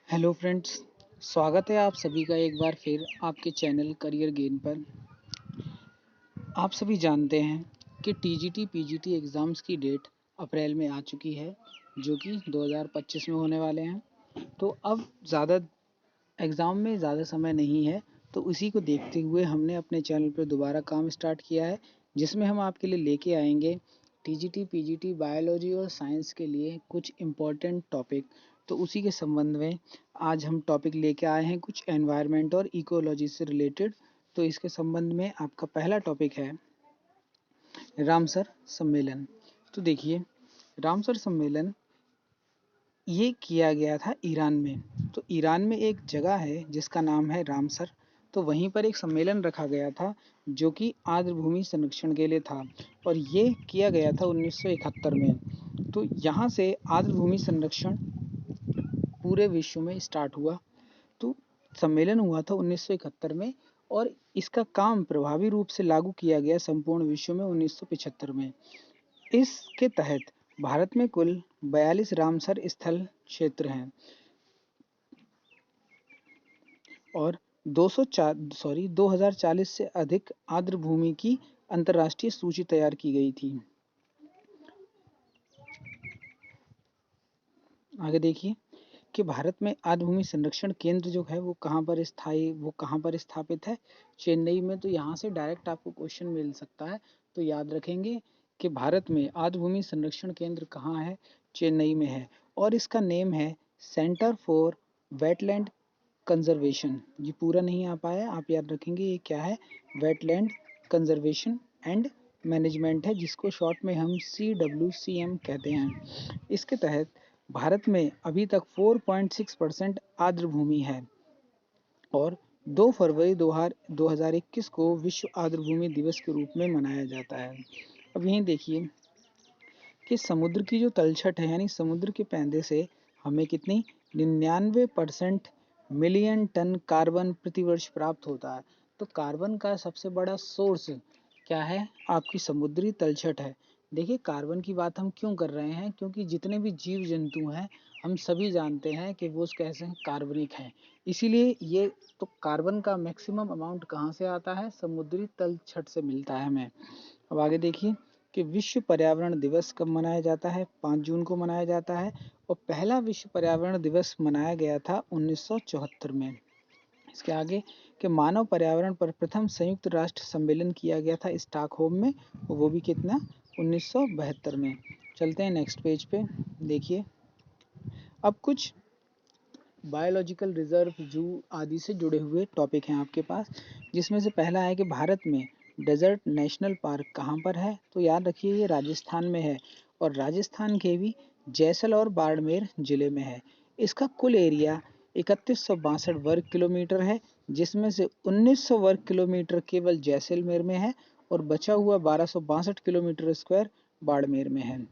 Hello friends, स्वागत है आप सभी का एक बार फिर आपके चैनल करियर गेन पर। आप सभी जानते हैं कि टीजीटी पीजीटी एग्ज़ाम्स की डेट अप्रैल में आ चुकी है, जो कि 2025 में होने वाले हैं। तो अब ज़्यादा एग्ज़ाम में ज़्यादा समय नहीं है, तो उसी को देखते हुए हमने अपने चैनल पर दोबारा काम स्टार्ट किया है, जिसमें हम आपके लिए लेके आएंगे टीजीटी पीजीटी बायोलॉजी और साइंस के लिए कुछ इम्पोर्टेंट टॉपिक। तो उसी के संबंध में आज हम टॉपिक लेके आए हैं कुछ एनवायरनमेंट और इकोलॉजी से रिलेटेड। तो इसके संबंध में आपका पहला टॉपिक है रामसर सम्मेलन। तो देखिए, रामसर सम्मेलन ये किया गया था ईरान में। तो ईरान में एक जगह है जिसका नाम है रामसर। तो वहीं पर एक सम्मेलन रखा गया था जो कि आर्द्र भूमि संरक्षण के लिए था, और ये किया गया था 1971 में। तो यहाँ से आर्द्र भूमि संरक्षण पूरे विश्व में स्टार्ट हुआ। तो सम्मेलन हुआ था 1971 में, और इसका काम प्रभावी रूप से लागू किया गया संपूर्ण विश्व में 1975 में। इसके तहत भारत में कुल 42 रामसर स्थल क्षेत्र हैं और 2040 से अधिक आर्द्र भूमि की अंतर्राष्ट्रीय सूची तैयार की गई थी। आगे देखिए कि भारत में आर्द्र भूमि संरक्षण केंद्र जो है वो कहाँ पर स्थापित है। चेन्नई में। तो यहाँ से डायरेक्ट आपको क्वेश्चन मिल सकता है। तो याद रखेंगे कि भारत में आर्द्र भूमि संरक्षण केंद्र कहाँ है, चेन्नई में है, और इसका नेम है सेंटर फॉर वेटलैंड कंजर्वेशन। ये पूरा नहीं आ पाया, आप याद रखेंगे ये क्या है, वेटलैंड कंजर्वेशन एंड मैनेजमेंट है, जिसको शॉर्ट में हम CWCM कहते हैं। इसके तहत भारत में अभी तक 4.6% आर्द्र भूमि है, और 2 फरवरी 2021 को विश्व आर्द्र भूमि दिवस के रूप में मनाया जाता है। अब यहीं देखिए कि समुद्र की जो तलछट है, यानी समुद्र के पैंदे से हमें कितनी 99% मिलियन टन कार्बन प्रति वर्ष प्राप्त होता है। तो कार्बन का सबसे बड़ा सोर्स क्या है, आपकी समुद्री तलछट है। देखिए, कार्बन की बात हम क्यों कर रहे हैं, क्योंकि जितने भी जीव जंतु हैं हम सभी जानते हैं कि वो कैसे हैं, कार्बनिक हैं। इसीलिए ये तो कार्बन का मैक्सिमम अमाउंट कहाँ से आता है, समुद्री तलछट से मिलता है हमें। अब आगे देखिए कि विश्व पर्यावरण दिवस कब मनाया जाता है, 5 जून को मनाया जाता है, और पहला विश्व पर्यावरण दिवस मनाया गया था 1974 में। इसके आगे कि मानव पर्यावरण पर प्रथम संयुक्त राष्ट्र सम्मेलन किया गया था स्टॉकहोम में, और वो भी कितना, 1972 में। चलते हैं नेक्स्ट पेज पे। देखिए अब कुछ बायोलॉजिकल रिजर्व, जू आदि से जुड़े हुए टॉपिक हैं आपके पास, जिसमें से पहला है कि भारत में डेजर्ट नेशनल पार्क कहाँ पर है। तो याद रखिए ये राजस्थान में है, और राजस्थान के भी जैसल और बाड़मेर जिले में है। इसका कुल एरिया 3162 वर्ग किलोमीटर है, जिसमें से 1900 वर्ग किलोमीटर केवल जैसलमेर में है, और बचा हुआ 1262 किलोमीटर स्क्वायर बाड़मेर में है।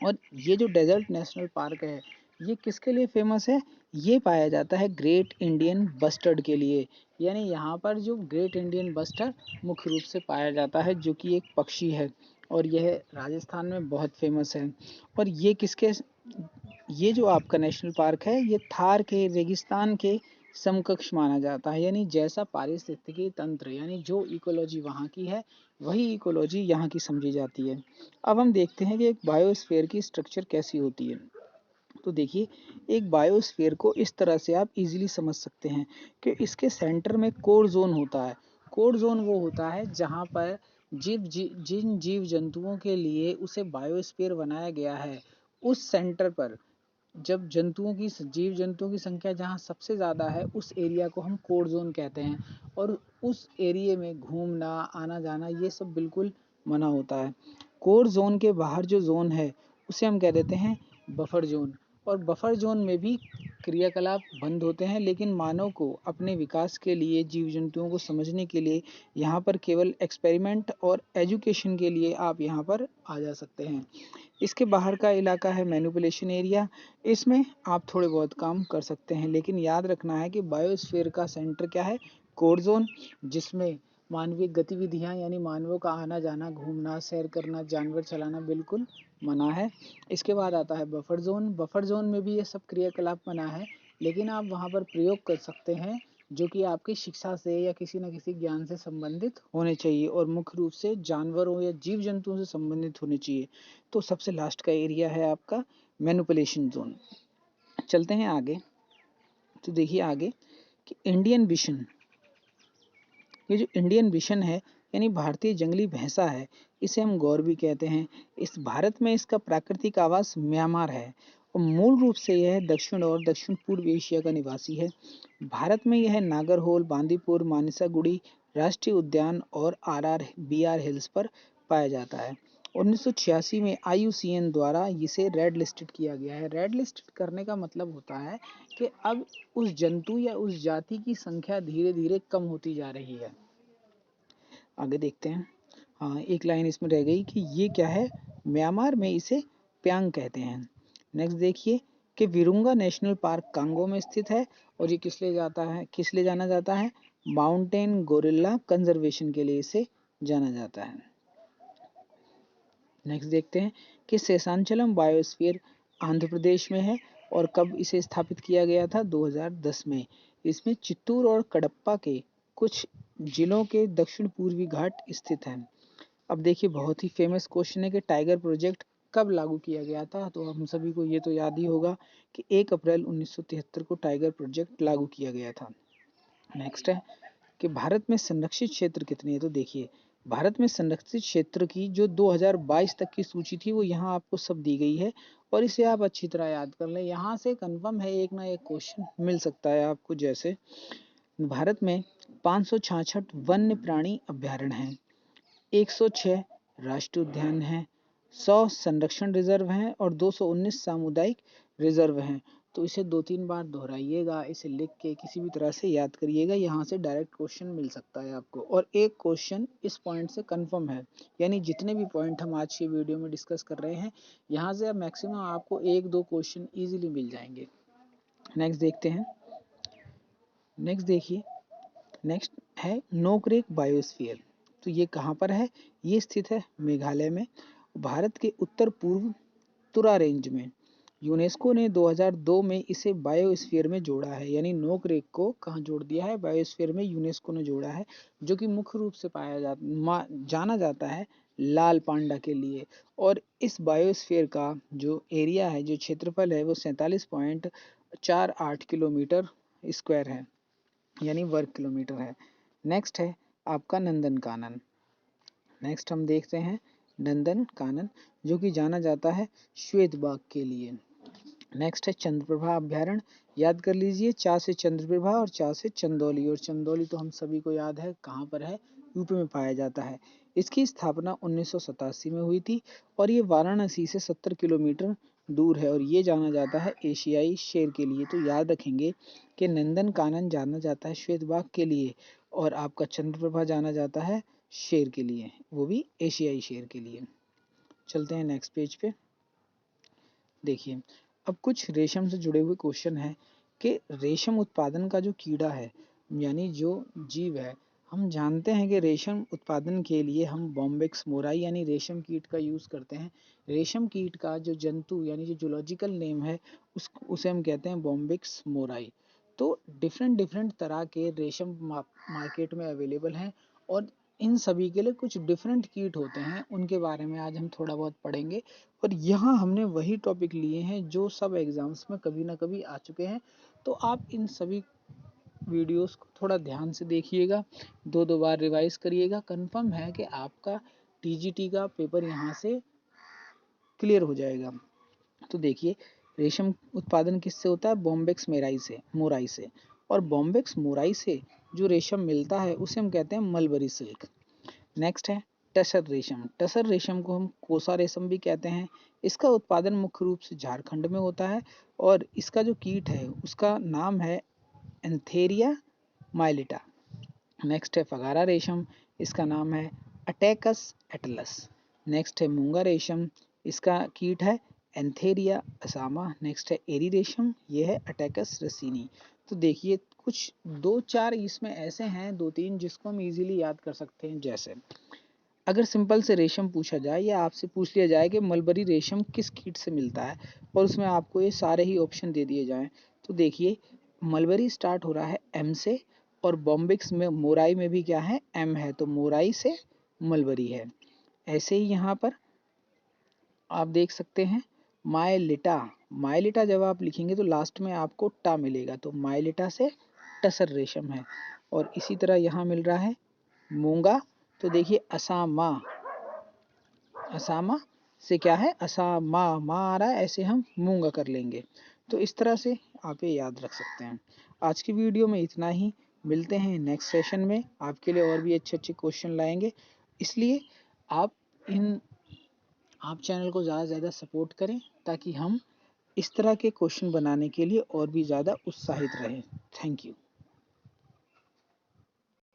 और ये जो डेजर्ट नेशनल पार्क है, ये किसके लिए फेमस है, ये पाया जाता है ग्रेट इंडियन बस्टर्ड के लिए। यानी यहाँ पर जो ग्रेट इंडियन बस्टर्ड मुख्य रूप से पाया जाता है, जो कि एक पक्षी है, और यह राजस्थान में बहुत फेमस है। और ये जो आपका नेशनल पार्क है, ये थार के रेगिस्तान के समकक्ष माना जाता है। यानी जैसा पारिस्थितिकी तंत्र, यानी जो इकोलॉजी वहाँ की है, वही इकोलॉजी यहाँ की समझी जाती है। अब हम देखते हैं कि एक बायोस्फीयर की स्ट्रक्चर कैसी होती है। तो देखिए, एक बायोस्फीयर को इस तरह से आप इजीली समझ सकते हैं कि इसके सेंटर में कोर जोन होता है। कोर जोन वो होता है जहाँ पर जिन जीव जंतुओं के लिए उसे बायोस्फीयर बनाया गया है, उस सेंटर पर जब जीव जंतुओं की संख्या जहाँ सबसे ज़्यादा है, उस एरिया को हम कोर जोन कहते हैं, और उस एरिया में घूमना आना जाना ये सब बिल्कुल मना होता है। कोर जोन के बाहर जो जोन है, उसे हम कह देते हैं बफर जोन, और बफर जोन में भी क्रियाकलाप बंद होते हैं, लेकिन मानव को अपने विकास के लिए, जीव जंतुओं को समझने के लिए यहाँ पर केवल एक्सपेरिमेंट और एजुकेशन के लिए आप यहाँ पर आ जा सकते हैं। इसके बाहर का इलाका है मैनिपुलेशन एरिया। इसमें आप थोड़े बहुत काम कर सकते हैं, लेकिन याद रखना है कि बायोस्फीयर का सेंटर क्या है, कोर जोन, जिसमें मानवीय गतिविधियां, यानी मानवों का आना जाना, घूमना, सैर करना, जानवर चलाना बिल्कुल मना है। इसके बाद आता है बफर जोन। बफर जोन में भी ये सब क्रियाकलाप मना है, लेकिन आप वहाँ पर प्रयोग कर सकते हैं जो कि आपकी शिक्षा से या किसी न किसी ज्ञान से संबंधित होने चाहिए और मुख्य रूप से जानवरों या जीव जंतुओं से संबंधित होने चाहिए। तो सबसे लास्ट का एरिया है आपका मैनिपुलेशन जोन। चलते हैं आगे। तो देखिए आगे कि इंडियन विशन, ये जो इंडियन विशन है यानी भारतीय जंगली भैंसा है, इसे हम गौर भी कहते हैं। इस भारत में इसका प्राकृतिक आवास म्यांमार है और मूल रूप से यह दक्षिण और दक्षिण पूर्व एशिया का निवासी है। भारत में यह नागरहोल, बांदीपुर, मानसागुड़ी राष्ट्रीय उद्यान और BR हिल्स पर पाया जाता है। 1986 में IUCN द्वारा इसे रेड लिस्टेड किया गया है। रेड लिस्टेड करने का मतलब होता है कि अब उस जंतु या उस जाति की संख्या धीरे धीरे कम होती जा रही है। आगे देखते हैं। हाँ, एक लाइन इसमें रह गई कि ये क्या है, म्यांमार में इसे प्यांग कहते हैं। नेक्स्ट देखिए कि विरुंगा नेशनल पार्क कांगो में स्थित है और ये किस लिए जाना जाता है, माउंटेन गोरिल्ला कंजर्वेशन के लिए इसे जाना जाता है। नेक्स्ट देखते हैं कि शेषांचलम बायोस्फीयर आंध्र प्रदेश में है और कब इसे स्थापित किया गया था, 2010 में। इसमें चित्तूर और कडप्पा के कुछ जिलों के दक्षिण पूर्वी घाट स्थित हैं। अब देखिए बहुत ही फेमस क्वेश्चन है कि टाइगर प्रोजेक्ट कब लागू किया गया था, तो हम सभी को ये तो याद ही होगा कि 1 अप्रैल 1973 को टाइगर प्रोजेक्ट लागू किया गया था। नेक्स्ट है कि भारत में संरक्षित क्षेत्र कितने हैं, तो देखिए भारत में संरक्षित क्षेत्र की जो 2022 तक की सूची थी वो यहाँ आपको सब दी गई है और इसे आप अच्छी तरह याद कर लें। यहाँ से कंफर्म है एक ना एक क्वेश्चन मिल सकता है आपको। जैसे भारत में 566 वन्य प्राणी अभ्यारण्य हैं, 106 राष्ट्रीय उद्यान हैं, 100 संरक्षण रिजर्व हैं और 219 सामुदायिक रिजर्व हैं। तो इसे 2-3 बार दोहराइएगा, इसे लिख के किसी भी तरह से याद करिएगा, यहाँ से डायरेक्ट क्वेश्चन मिल सकता है आपको। और एक क्वेश्चन इस पॉइंट से कंफर्म है, यानी जितने भी पॉइंट हम आज की वीडियो में डिस्कस कर रहे हैं यहाँ से मैक्सिमम आपको 1-2 क्वेश्चन ईजिली मिल जाएंगे। नेक्स्ट देखते हैं। नेक्स्ट देखिए, नेक्स्ट है नोकरेक बायोस्फीयर। तो ये कहाँ पर है, ये स्थित है मेघालय में, भारत के उत्तर पूर्व तुरा रेंज में। यूनेस्को ने 2002 में इसे बायोस्फीयर में जोड़ा है, यानी नोकरेक को कहाँ जोड़ दिया है, बायोस्फीयर में यूनेस्को ने जोड़ा है, जो कि मुख्य रूप से जाना जाता है लाल पांडा के लिए। और इस बायोस्फीयर का जो एरिया है, जो क्षेत्रफल है, वो 47.48 किलोमीटर स्क्वायर है, यानी वर्ग किलोमीटर है। नेक्स्ट है आपका नंदन कानन। नेक्स्ट हम देखते हैं नंदन कानन, जो कि जाना जाता है श्वेत बाघ के लिए। नेक्स्ट है चंद्रप्रभा अभ्यारण्य, याद कर लीजिए, चा से चंद्रप्रभा और चा से चंदौली, और चंदौली तो हम सभी को याद है कहाँ पर है, यूपी में पाया जाता है। इसकी स्थापना 1987 में हुई थी और ये वाराणसी से 70 किलोमीटर दूर है और ये जाना जाता है एशियाई शेर के लिए। तो याद रखेंगे कि नंदन कानन जाना जाता है श्वेत बाघ के लिए और आपका चंद्रप्रभा जाना जाता है शेर के लिए, वो भी एशियाई शेर के लिए। चलते हैं नेक्स्ट पेज पे। देखिए अब कुछ रेशम से जुड़े हुए क्वेश्चन है कि रेशम उत्पादन का जो कीड़ा है, यानी जो जीव है, हम जानते हैं कि रेशम उत्पादन के लिए हम बॉम्बिक्स मोराई यानी रेशम कीट का यूज करते हैं। रेशम कीट का जो जंतु यानी जो जूलॉजिकल नेम है उसे हम कहते हैं बॉम्बिक्स मोराई। तो डिफरेंट डिफरेंट तरह के रेशम मार्केट में अवेलेबल हैं और इन सभी के लिए कुछ डिफरेंट कीट होते हैं, उनके बारे में आज हम थोड़ा बहुत पढ़ेंगे। और यहाँ हमने वही टॉपिक लिए हैं जो सब एग्जाम्स में कभी ना कभी आ चुके हैं। तो आप इन सभी वीडियोस को थोड़ा ध्यान से देखिएगा, 2-2 बार रिवाइज करिएगा। कंफर्म है कि आपका TGT का पेपर यहाँ से क्लियर हो जाएगा। तो देखिए रेशम उत्पादन किससे होता है, बॉम्बिक्स मोराई से, और बॉम्बिक्स मोराई से जो रेशम मिलता है उसे हम कहते हैं मलबरी सिल्क। नेक्स्ट है टसर रेशम। टसर रेशम को हम कोसा रेशम भी कहते हैं। इसका उत्पादन मुख्य रूप से झारखंड में होता है और इसका जो कीट है उसका नाम है एंथेरिया माइलिटा। नेक्स्ट है फगारा रेशम, इसका नाम है अटैकस एटलस। नेक्स्ट है मूंगा रेशम, इसका कीट है एंथेरिया असामा। नेक्स्ट है एरी रेशम, ये है अटैकस रसीनी। तो देखिए कुछ 2-4 इसमें ऐसे हैं, 2-3 जिसको हम इजीली याद कर सकते हैं। जैसे अगर सिंपल से रेशम पूछा जाए या आपसे पूछ लिया जाए कि मलबरी रेशम किस कीट से मिलता है और उसमें आपको ये सारे ही ऑप्शन दे दिए जाएं, तो देखिए मलबरी स्टार्ट हो रहा है एम से, और बॉम्बिक्स में मोराई में भी क्या है, एम है, तो मोराई से मलबरी है। ऐसे ही यहाँ पर आप देख सकते हैं मायलिटा, मायलिटा जब आप लिखेंगे तो लास्ट में आपको टा मिलेगा, तो मायलिटा से टसर रेशम है। और इसी तरह यहाँ मिल रहा है मूंगा, तो देखिए असामा, असामा से क्या है, असामा, मा आ रहा है, ऐसे हम मूंगा कर लेंगे। तो इस तरह से आप ये याद रख सकते हैं। आज की वीडियो में इतना ही, मिलते हैं नेक्स्ट सेशन में, आपके लिए और भी अच्छे अच्छे क्वेश्चन लाएंगे। इसलिए आप इन आप चैनल को ज़्यादा से ज़्यादा सपोर्ट करें, ताकि हम इस तरह के क्वेश्चन बनाने के लिए और भी ज़्यादा उत्साहित रहें। Thank you.